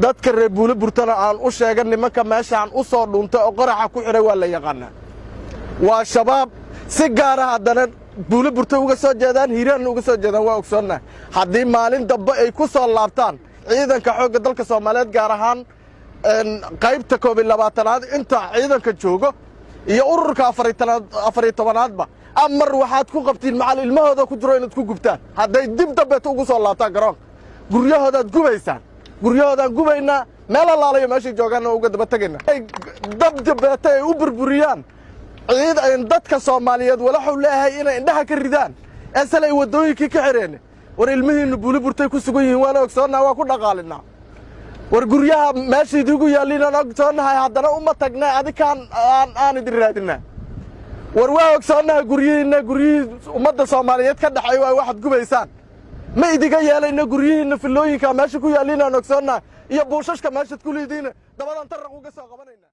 dadka reer buulo burtana aan u sheegan nimanka meeshaan u soo dhuuntay oo qaraxa ku xiray waa la yaqaanaa waa shabaab si gaar ah haddana buulo burta uga soo jeedaan hiiraan uga soo jeedaan waa ogsoonnaa haddii maalin dambe ay ku soo laabtaan ciidanka xoogga dalka Soomaaliyeed gaar ahaan qaybta 12aad inta ciidanka joogo iyo ururka 14aadba amar waxaad ku qabtiin macal ilmahooda ku jiro inaad ku gubtaan hadday dib dambe ugu soo laabtaan garoonka guryahoodaad gubaysaan guryahoodaan gubaynaa meel allaalayo meesha joogaan uga daba tagayna dab dabeeta ay u burburiyaan dadka Soomaaliyeed walaxu leeyahay inay indhaha ka ridaan asalay wadooyinkii ka xireen war ilmihiinu buulo burtay ku sugan yihiin waana ogsoonnaa waa ku dhaqaalinaa war guryaha meeshii ugu yaalina ogsoonnahay haddana uma tagnaa adikaan aan idin raadinaa war waa ogsoonnahay guryihii ummadda Soomaaliyeed ka dhaxay waa waxaad gubaysaan ma idiga yeelayna guryihiina filooyinka meesha ku yaalina ogsoonnaa iyo buushashka meeshaad ku leediina dabadan taraq uga soo qabanayna